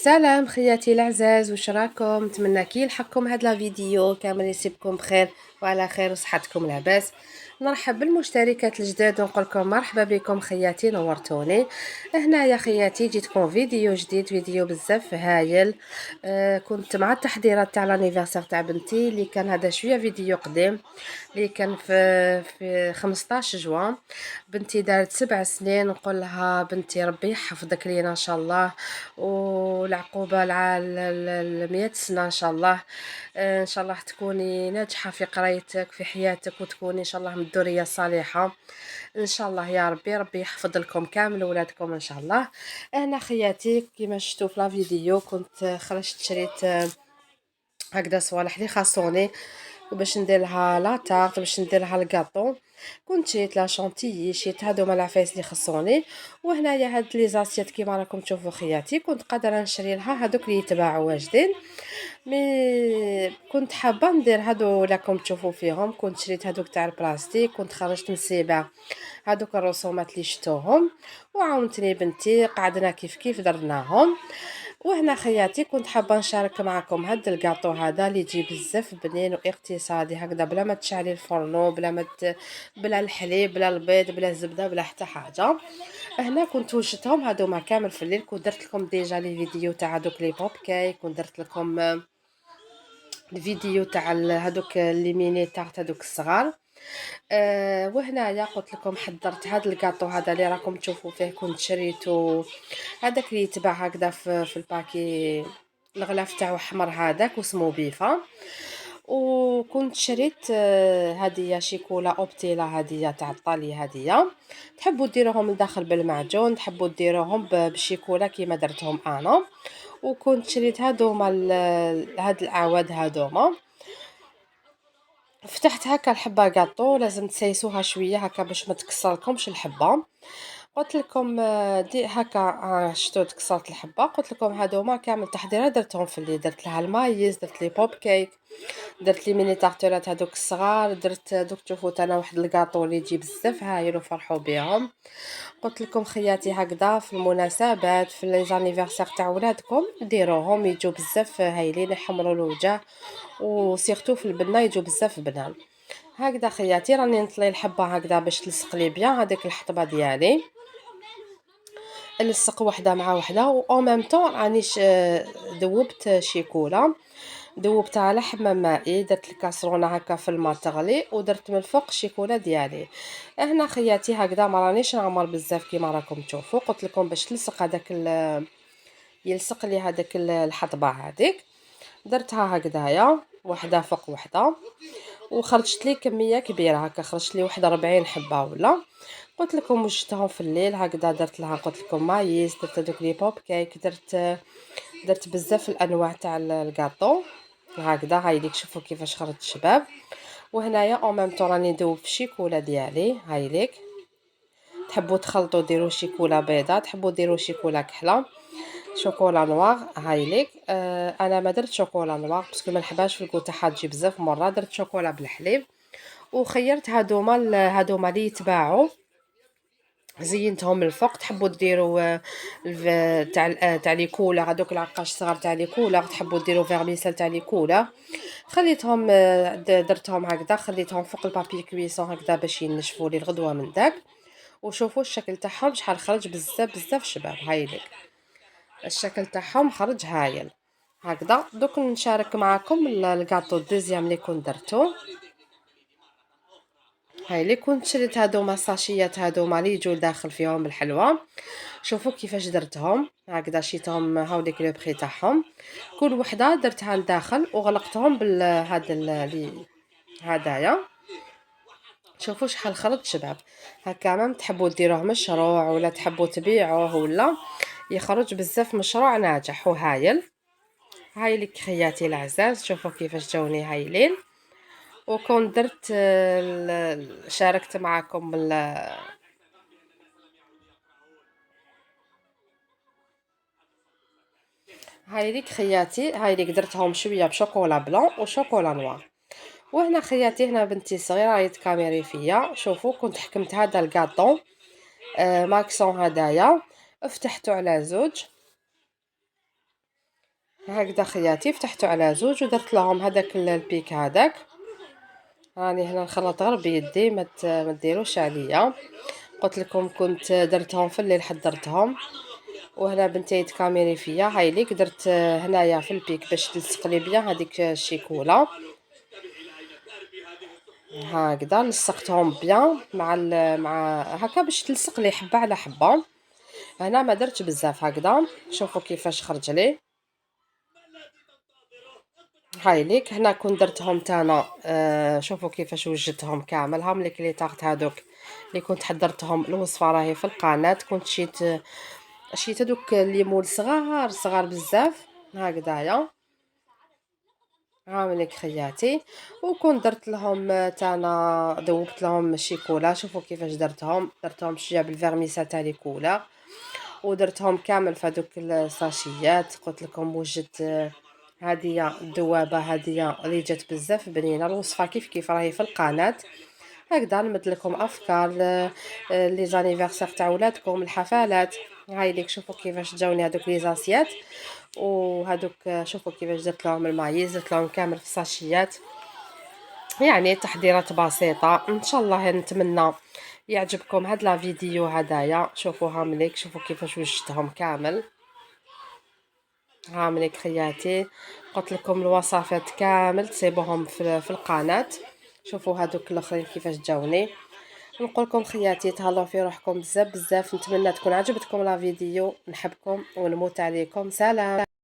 سلام خياتي العزاز، واش راكم؟ نتمنى كي يلحقكم هاد لا فيديو كامل يسيبكم بخير وعلى خير وصحتكم لاباس. نرحب بالمشتركات الجداد ونقول لكم مرحبا بكم خياتي، نورتوني. هنا يا خياتي جيتكم فيديو جديد، فيديو بزاف هايل. كنت مع التحضيرات تاع لانيفرسير تاع بنتي اللي كان هذا شويه فيديو قديم، اللي كان في 15 جوان. بنتي دارت 7 سنين، نقول لها بنتي ربي يحفظك لينا ان شاء الله، والعقوبه 100 سنه ان شاء الله. ان شاء الله تكوني ناجحه في قرايتك في حياتك، وتكوني ان شاء الله من الذريه الصالحه ان شاء الله يا ربي. ربي يحفظ لكم كامل ولادكم ان شاء الله. انا خياتي كيما شفتوا في لا فيديو كنت خرجت شريت هكذا صوالح لي خاصوني باش ندير لها لا تارت، باش ندير لها الكاطو. كنت شريت لا شونتيي، شريت هادو العفايس اللي خصوني. وهنايا هاد لي زاسيات كيما راكم تشوفوا خياتي كنت قادره نشري لها هادوك اللي يتباعوا واجدين، مي كنت حابه ندير هادو راكم تشوفوا فيهم. كنت شريت هادوك تاع البلاستيك، كنت خرجت من السيبه هادوك الرسومات اللي شفتوهم، وعاونتني بنتي قعدنا كيف درناهم. وهنا خياتي كنت حابه نشارك معكم هاد الكاطو هذا اللي يجي بزاف بنين واقتصادي هكذا، بلا ما تشعلي الفرنو، بلا الحليب بلا البيض بلا الزبده بلا حتى حاجه. هنا كنت وجدتهم هادوما كامل في الليل. كنت درت لكم ديجا لي فيديو تاع هادوك لي بوب كيك، كنت درت لكم الفيديو تاع هادوك لي ميني تاعت هادوك الصغار. وهنايا قلت لكم حضرت هذا الكاطو هذا اللي راكم تشوفوا فيه. كنت شريته هذاك اللي يتباع هكذا في الباكي، الغلاف تاعو احمر هذاك واسمه بيفا. وكنت شريت هديه شيكولا اوبتيلا، هديه تاع الطالي هديه. تحبوا ديروهم لداخل بالمعجون، تحبوا ديروهم بالشيكولا كيما درتهم انا. وكنت شريت هادوما هاد الاعواد هادوما. فتحت هكا الحبه كاطو، لازم تسيسوها شويه هكا باش ما تكسرلكمش الحبه. قلت لكم دي هكا شتو كسرت الحبه. قلت لكم هادوما كامل تحضيرات درتهم في اللي درت لها المايز، درت لي بوب كيك، درت لي ميني تارتولات هادوك الصغار، درت دوك تشوفوا انا واحد الكاطو اللي يجي بزاف هايل وفرحوا بهم. قلت لكم خياتي هكذا في المناسبات في لي زانيفرسير تاع ولادكم ديروهم يجوا بزاف هايلين، يحمروا الوجه، وسيرتو في البنه يجوا بزاف بنان. هكذا خياتي راني نطلي الحبه هكذا باش تلصق لي بيان هذيك الحطبه ديالي، نلصق وحده مع وحده. و او ميم طون راني ذوبت شيكولا، ذوبتها على حمام مائي، درت الكاسرونه هكا في الماء تغلي ودرت من الفوق الشيكولا ديالي. هنا خياتي هكذا ما رانيش نعمر بزاف كيما راكم تشوفوا. قلت لكم باش تلصق هذاك يلصق لي هذاك الحطبه هذيك. درتها هكذايا وحده فوق وحده، وخرجت لي كميه كبيره هكا، خرجت لي واحد 40 حبه ولا. قلت لكم وجدتهم في الليل هكذا. درت لها قلت لكم مايز، درت دوك لي بوب كيك، درت بزاف الانواع تاع الكاطو هكذا. هاي ليك شوفوا كيفاش خرج الشباب. وهنايا او ميم طون راني ندوب في الشيكولا ديالي. هاي ليك تحبوا تخلطوا ديروا شيكولا بيضه، تحبوا ديروا شيكولا كحله، شوكولا نوار. هاي ليك انا ما درت شوكولا نوار باسكو ما نحبهاش في الكو تاعها تجي بزاف مره. درت شوكولا بالحليب، وخيرت هادوما اللي يتباعوا، زينتهم من الفوق. تحبوا ديروا تاع لي كولا هذوك العقاش صغار تاع لي كولا، تحبوا ديروا فيرميسيل تاع لي كولا. خليتهم درتهم هكذا، خليتهم فوق البابي كويسون هكذا باش ينشفوا لي الغدوه من داك. وشوفوا الشكل تاعهم شحال خرج بزاف شباب. هاي ليك الشكل تاعهم خرج هايل هكذا. دوك نشارك معكم الكاطو الدوزيام اللي كنت درتو. هاي اللي كنت شريت هادوما ساشيات هادوما اللي يجوا داخل فيهم الحلوى. شوفوا كيفاش درتهم هكذا، شيتهم هاوديك لو بري تاعهم. كل وحده درتها لداخل وغلقتهم هذا اللي هدايا. شوفوا شحال خرج شباب هكا. ما تحبوا ديروه مشروع ولا تحبوا تبيعوه ولا، يخرج بزاف مشروع ناجح وهايل. هاي لك خياتي العزاز، شوفوا كيفاش جاوني هايلين. وكون درت شاركت معكم هاي ليك خياتي. هاي ليك درتهم شويه بشوكولا بلون وشوكولا نوار. وهنا خياتي هنا بنتي صغيره راهي تكاميري فيا. شوفوا كنت حكمت هذا الكاطون ماكسون هدايا، فتحته على زوج. هكذا خياتي فتحته على زوج ودرت لهم هذاك البيك هذاك. راني هنا نخلط غير بيدي، ما ديروش عليا. قلت لكم كنت درتهم في الليل حضرتهم. وهنا بنتي تكاميري فيا، هاي ليك درت هنايا في البيك باش تلصق لي بيان هذيك الشيكولا. هكذا لصقتهم بيان مع هكا باش تلصق لي حبه على حبه. هنا ما درتش بزاف هكذا، شوفوا كيفاش خرج لي. هاي ليك هنا كون درتهم تانا. شوفوا كيفاش وجدتهم كامل. هام لي كليطاغت هادوك اللي كنت حضرتهم. الوصفه راهي في القناه. كنت شيت هادوك الليمون صغار صغار بزاف هكذايا. هاهم ليك خياتي. وكون درت لهم تانا ذوبت لهم شيكولا. شوفوا كيفاش درتهم شويه بالفيرميسال تاع لي كولا. ودرتهم كامل في هذوك الساشيات. قلت لكم وجدت هذه الذوابه هذه اللي جات بزاف بنينه. الوصفه كيف راهي في القناه. هكذا نمد لكم افكار لي زانيفرسير تاع ولادكم، الحفلات. هاي ليك شوفوا كيفاش جاوني هذوك لي زاسيات. وهذوك شوفوا كيفاش درت لهم المايز، درت لهم كامل في الساشيات. يعني تحضيرات بسيطه ان شاء الله. نتمنى يعجبكم هاد لا فيديو هدايا. شوفوا هامليك شوفوا كيفاش وجدتهم كامل. هامليك خياتي. قلت لكم الوصفات كامل تصيبوهم في القناه. شوفوا هادوك الاخرين كيفاش جاوني. نقول لكم خياتي تهلاو في روحكم بزاف بزاف. نتمنى تكون عجبتكم لا فيديو. نحبكم ونموت عليكم. سلام.